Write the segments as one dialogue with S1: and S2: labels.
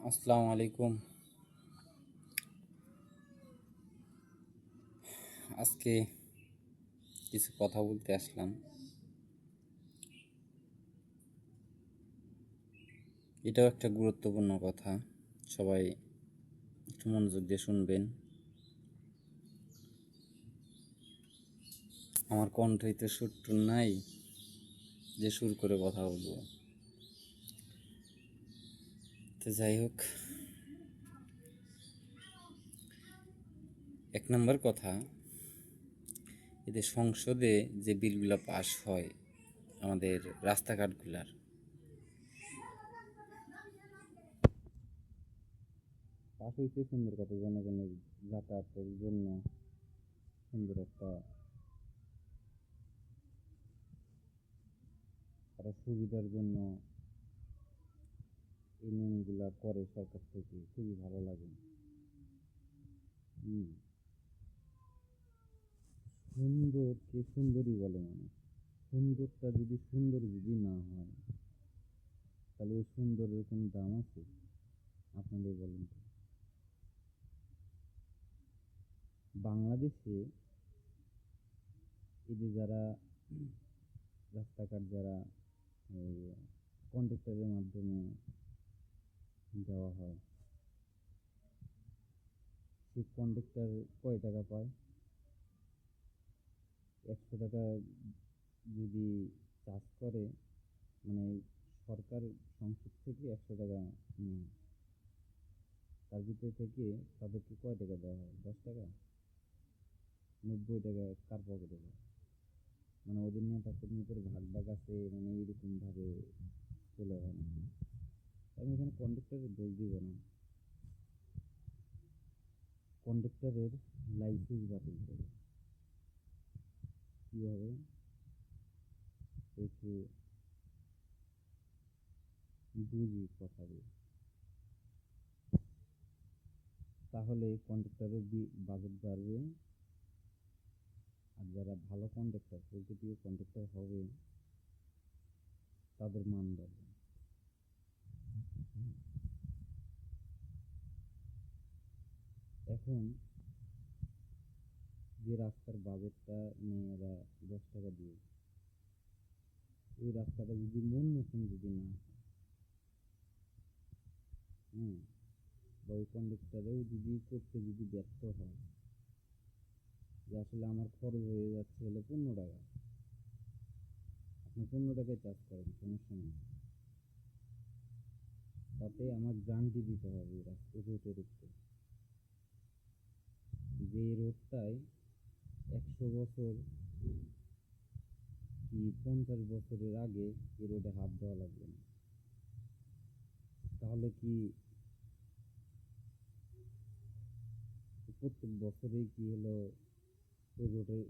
S1: আসসালামু আলাইকুম। আজকে কিছু কথা বলতে আসলাম। এটাও একটা গুরুত্বপূর্ণ কথা, সবাই একটু মনোযোগ দিয়ে শুনবেন। আমার কণ্ঠে তো সুর টুর নাই যে সুর করে কথা বলবো। তো যাই হোক, এক নম্বর কথা, এতে সংসদে যে বিলগুলো পাস হয় আমাদের রাস্তাঘাটগুলার, পাস হইতে সুন্দর কথা, জনগণের যাতায়াতের জন্য সুন্দর একটা তারা সুবিধার জন্য এই নিয়মগুলা করে সরকার থেকে, খুবই ভালো লাগে। সুন্দরকে সুন্দরই বলে মানুষ। সুন্দরটা যদি না হয়, তাহলে ওই সুন্দরের কোনো দাম আছে? আপনাদের বলেন তো। বাংলাদেশে এই যে যারা রাস্তাঘাট যারা এই কন্ট্রাক্টরের মাধ্যমে দেওয়া হয়, সেই কন্ট্রাক্টর কয় টাকা পায়? 100 টাকা যদি চার্জ করে, মানে সরকার সংসদ থেকে 100 টাকা নেয়, তার ভিতরে থেকে তাদেরকে কয় টাকা দেওয়া হয়? 10 টাকা? 90 টাকা কার পকেটে যায়? মানে ওদের নেতা কর্মীদের ভাগ ভাগ আছে, মানে এইরকম ভাবে চলে হয় না। আমি এখানে কন্ডাক্টরের দোষ দিব না, কন্ডাক্টরের লাইসেন্স বাতিল করে কীভাবে একটু বুঝি কথা বলি, তাহলে কন্ডাক্টরের বাজেট বাড়বে, আর যারা ভালো কন্ডাক্টর, প্রকৃতিও কন্ডাক্টর হবে, তাদের মান বাড়বে। এখন যে রাস্তার বাজেটটা নেয় এরা 10 টাকা দিয়ে, ওই রাস্তাটা যদি মন মতন যদি না বা ওই কন্ডাক্টরেও যদি করতে যদি ব্যর্থ হয়, যে আসলে আমার খরচ হয়ে যাচ্ছে হলো 15 টাকা, আপনি 15 টাকায় চার্জ করেন, সমস্যা নেই, তাতে আমার গ্যারান্টি দিতে হবে রোডের উপরে, যে রোডটায় 100 বছর কি 50 বছরের আগে এই রোডে হাত দেওয়া লাগবে না। তাহলে কি প্রত্যেক বছরেই কি হলো ওই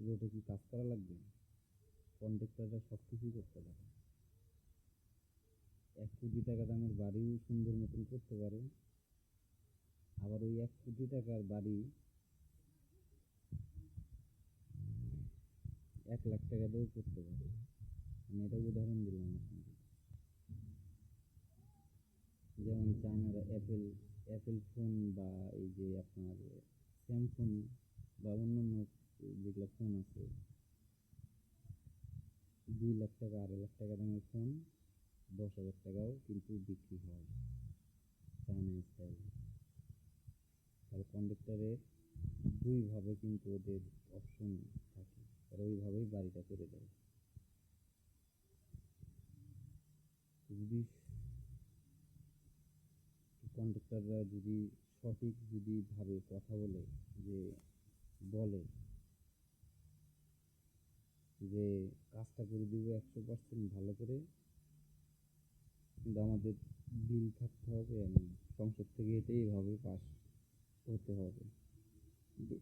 S1: রোডে কি কাজ করা লাগবে? কন্ট্রাক্টররা সব কিছুই করতে পারে। 1 কোটি টাকা দামের বাড়িও সুন্দর মতন করতে পারে, আবার ওই 1 কোটি টাকার বাড়ি 1 লাখ টাকা দিয়েও করতে পারে। আমি এটা উদাহরণ দিলাম আপনাকে। যেমন চায়নার অ্যাপেল ফোন, বা এই যে আপনার স্যামসুং বা অন্যান্য যেগুলো ফোন আছে, 2 লাখ টাকা 2.5 লাখ টাকা দামের ফোন 10,000 টাকাও কিন্তু বিক্রি হয় চায়না স্টাইল। তাহলে কন্ডাক্টরের দুইভাবে কিন্তু ওদের অপশন থাকে, তারা ওইভাবেই বাড়িটা করে দেয়। যদি কন্ডাক্টররা যদি সঠিক যদি ভাবে কথা বলে, যে বলে যে কাজটা করে দিব 100% ভালো করে, কিন্তু আমাদের বিল থাকতে হবে, এবং সংসদ থেকে এটাই এইভাবে পাস হতে হবে, কিন্তু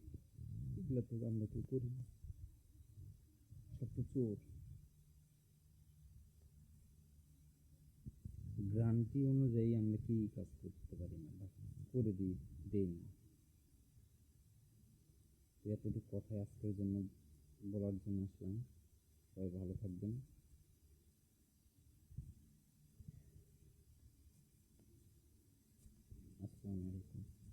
S1: এগুলো তো আমরা কেউ করি না, সব তো চোর। গ্রান্টি অনুযায়ী আমরা কি কাজ করতে পারি না বা করে দেই না। এতটুকু কথাই আজকের জন্য বলার জন্য আসলাম। সবাই ভালো থাকবেন। আসসালামু আলাইকুম।